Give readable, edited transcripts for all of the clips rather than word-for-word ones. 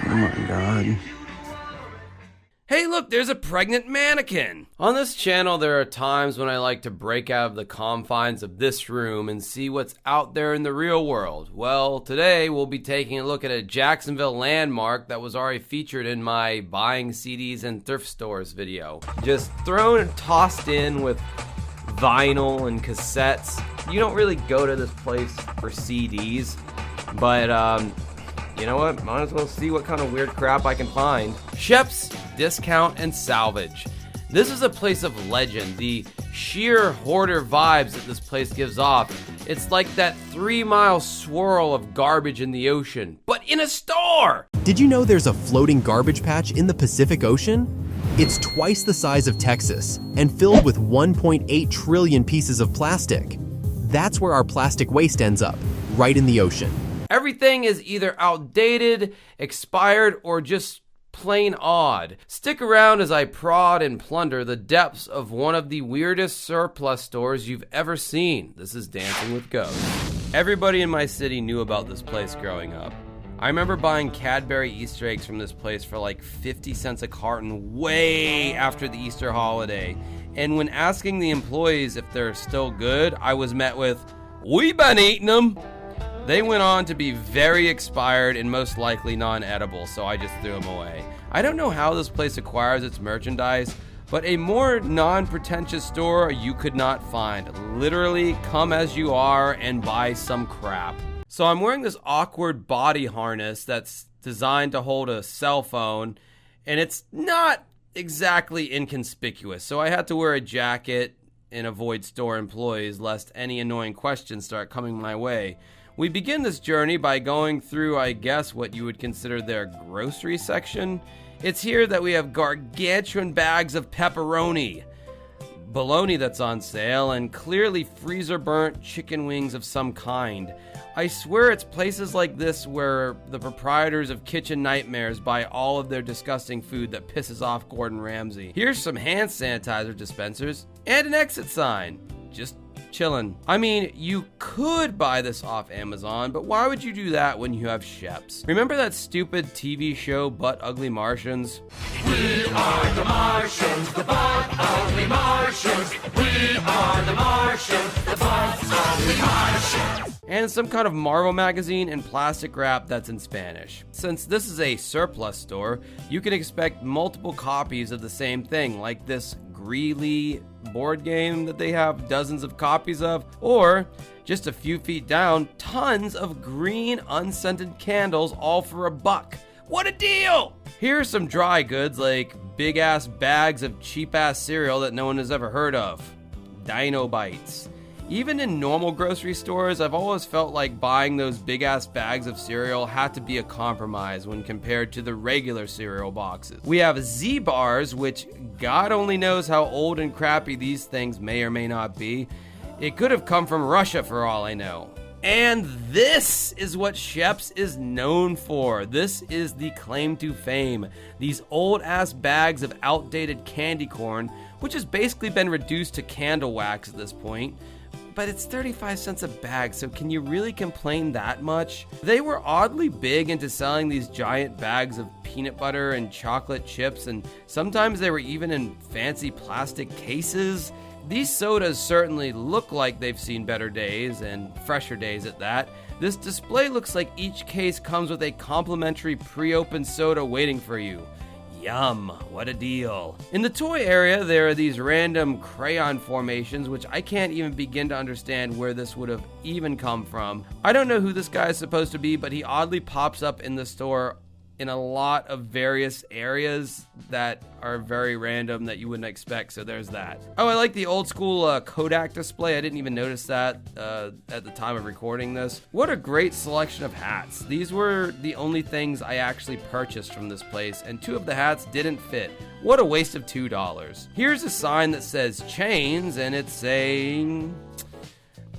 Oh my god. Hey look, there's a pregnant mannequin! On this channel there are times when I like to break out of the confines of this room and see what's out there in the real world. Well, today we'll be taking a look at a Jacksonville landmark that was already featured in my buying CDs and thrift stores video. Just thrown and tossed in with vinyl and cassettes. You don't really go to this place for CDs, but you know what? Might as well see what kind of weird crap I can find. Shep's Discount and Salvage. This is a place of legend. The sheer hoarder vibes that this place gives off. It's like that 3-mile swirl of garbage in the ocean, but in a store! Did you know there's a floating garbage patch in the Pacific Ocean? It's twice the size of Texas and filled with 1.8 trillion pieces of plastic. That's where our plastic waste ends up, right in the ocean. Everything is either outdated, expired, or just plain odd. Stick around as I prod and plunder the depths of one of the weirdest surplus stores you've ever seen. This is Dancing with Ghosts. Everybody in my city knew about this place growing up. I remember buying Cadbury Easter eggs from this place for like 50 cents a carton way after the Easter holiday. And when asking the employees if they're still good, I was met with, "We been eating them." They went on to be very expired and most likely non-edible, so I just threw them away. I don't know how this place acquires its merchandise, but a more non-pretentious store you could not find. Literally, come as you are and buy some crap. So I'm wearing this awkward body harness that's designed to hold a cell phone, and it's not exactly inconspicuous, so I had to wear a jacket and avoid store employees lest any annoying questions start coming my way. We begin this journey by going through, I guess, what you would consider their grocery section. It's here that we have gargantuan bags of pepperoni, bologna that's on sale, and clearly freezer-burnt chicken wings of some kind. I swear it's places like this where the proprietors of Kitchen Nightmares buy all of their disgusting food that pisses off Gordon Ramsay. Here's some hand sanitizer dispensers and an exit sign. Just chillin'. I mean, you could buy this off Amazon, but why would you do that when you have Shep's? Remember that stupid TV show, Butt Ugly Martians? We are the Martians, the Butt Ugly Martians. We are the Martians, the Butt Ugly Martians. And some kind of Marvel magazine and plastic wrap that's in Spanish. Since this is a surplus store, you can expect multiple copies of the same thing, like this Greeley board game that they have dozens of copies of, or just a few feet down, tons of green unscented candles all for $1. What a deal! Here are some dry goods like big ass bags of cheap ass cereal that no one has ever heard of. Dino Bites. Even in normal grocery stores, I've always felt like buying those big ass bags of cereal had to be a compromise when compared to the regular cereal boxes. We have Z-bars, which God only knows how old and crappy these things may or may not be. It could have come from Russia for all I know. And this is what Shep's is known for. This is the claim to fame. These old ass bags of outdated candy corn, which has basically been reduced to candle wax at this point. But it's 35 cents a bag, so can you really complain that much? They were oddly big into selling these giant bags of peanut butter and chocolate chips, and sometimes they were even in fancy plastic cases. These sodas certainly look like they've seen better days, and fresher days at that. This display looks like each case comes with a complimentary pre-opened soda waiting for you. Yum, what a deal. In the toy area, there are these random crayon formations, which I can't even begin to understand where this would have even come from. I don't know who this guy is supposed to be, but he oddly pops up in the store in a lot of various areas that are very random that you wouldn't expect, so there's that. Oh, I like the old school Kodak display. I didn't even notice that at the time of recording this. What a great selection of hats. These were the only things I actually purchased from this place, and 2 of the hats didn't fit. What a waste of $2. Here's a sign that says chains, and it's saying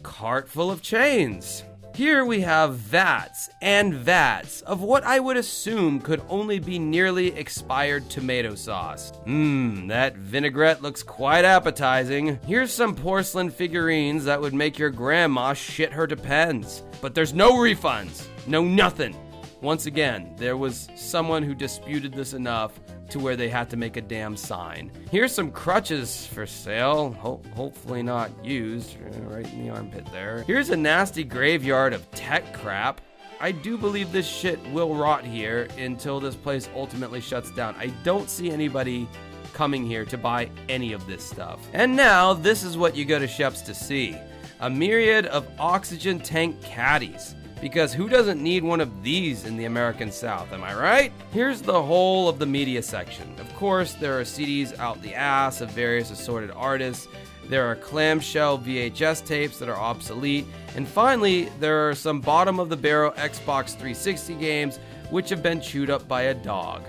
cart full of chains. Here we have vats and vats of what I would assume could only be nearly expired tomato sauce. That vinaigrette looks quite appetizing. Here's some porcelain figurines that would make your grandma shit her depends. But there's no refunds, no nothing. Once again, there was someone who disputed this enough to where they had to make a damn sign. Here's some crutches for sale, hopefully not used, right in the armpit there. Here's a nasty graveyard of tech crap. I do believe this shit will rot here until this place ultimately shuts down. I don't see anybody coming here to buy any of this stuff. And now, this is what you go to Shep's to see. A myriad of oxygen tank caddies. Because who doesn't need one of these in the American South, am I right? Here's the whole of the media section. Of course, there are CDs out the ass of various assorted artists. There are clamshell VHS tapes that are obsolete. And finally, there are some bottom-of-the-barrel Xbox 360 games which have been chewed up by a dog.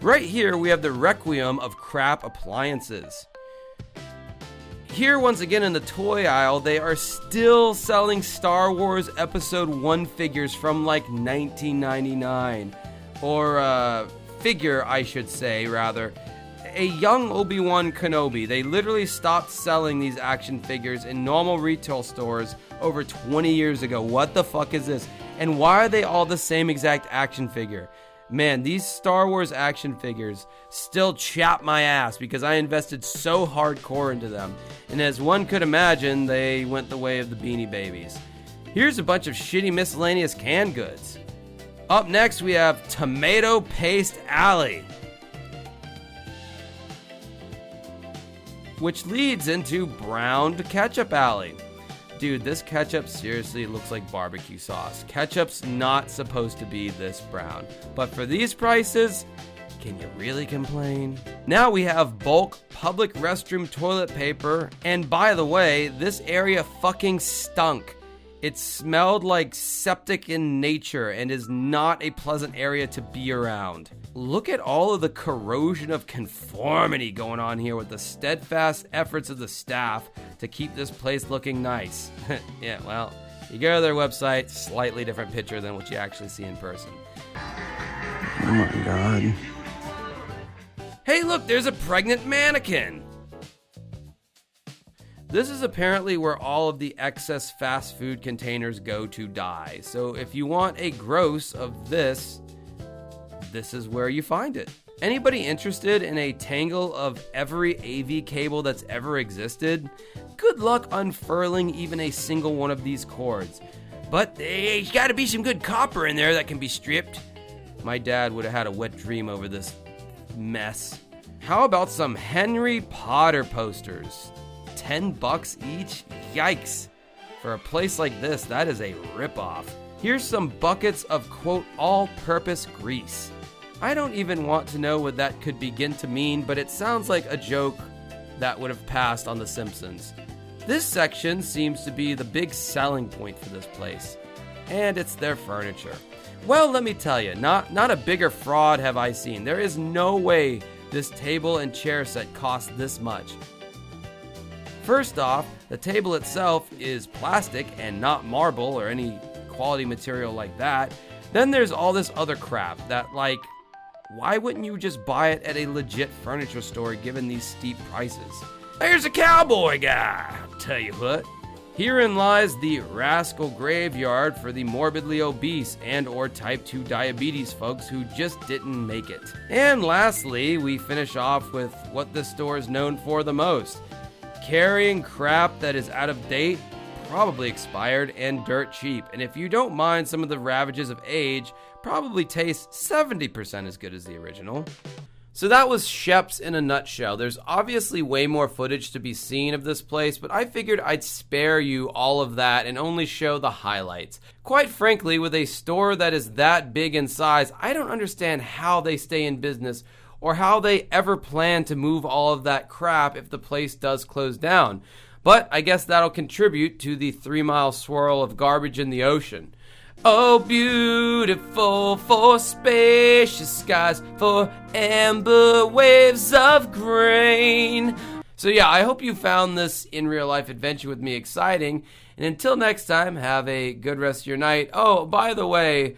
Right here, we have the requiem of crap appliances. Here, once again, in the toy aisle, they are still selling Star Wars Episode 1 figures from like 1999. Or, figure, I should say, rather. A young Obi-Wan Kenobi. They literally stopped selling these action figures in normal retail stores over 20 years ago. What the fuck is this? And why are they all the same exact action figure? Man, these Star Wars action figures still chap my ass because I invested so hardcore into them. And as one could imagine, they went the way of the Beanie Babies. Here's a bunch of shitty miscellaneous canned goods. Up next, we have Tomato Paste Alley, which leads into Browned Ketchup Alley. Dude, this ketchup seriously looks like barbecue sauce. Ketchup's not supposed to be this brown. But for these prices, can you really complain? Now we have bulk public restroom toilet paper. And by the way, this area fucking stunk. It smelled like septic in nature and is not a pleasant area to be around. Look at all of the corrosion of conformity going on here with the steadfast efforts of the staff to keep this place looking nice. Yeah, well, you go to their website, slightly different picture than what you actually see in person. Oh my god. Hey, look, there's a pregnant mannequin. This is apparently where all of the excess fast food containers go to die. So if you want a gross of this is where you find it. Anybody interested in a tangle of every AV cable that's ever existed? Good luck unfurling even a single one of these cords. But there's gotta be some good copper in there that can be stripped. My dad would have had a wet dream over this mess. How about some Henry Potter posters? $10 each? Yikes. For a place like this, that is a ripoff. Here's some buckets of, quote, all-purpose grease. I don't even want to know what that could begin to mean, but it sounds like a joke that would have passed on The Simpsons. This section seems to be the big selling point for this place, and it's their furniture. Well, let me tell you, not a bigger fraud have I seen. There is no way this table and chair set costs this much. First off, the table itself is plastic and not marble or any quality material like that. Then there's all this other crap that, like, why wouldn't you just buy it at a legit furniture store given these steep prices? There's a cowboy guy, I'll tell you what. Herein lies the rascal graveyard for the morbidly obese and or type 2 diabetes folks who just didn't make it. And lastly, we finish off with what this store is known for the most. Carrying crap that is out of date, probably expired, and dirt cheap. And if you don't mind some of the ravages of age, probably tastes 70% as good as the original. So that was Shep's in a nutshell. There's obviously way more footage to be seen of this place, but I figured I'd spare you all of that and only show the highlights. Quite frankly, with a store that is that big in size, I don't understand how they stay in business or how they ever plan to move all of that crap if the place does close down. But I guess that'll contribute to the 3-mile swirl of garbage in the ocean. Oh, beautiful for spacious skies, for amber waves of grain. So yeah, I hope you found this in real life adventure with me exciting. And until next time, have a good rest of your night. Oh, by the way,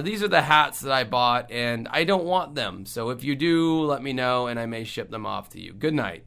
these are the hats that I bought, and I don't want them. So if you do, let me know, and I may ship them off to you. Good night.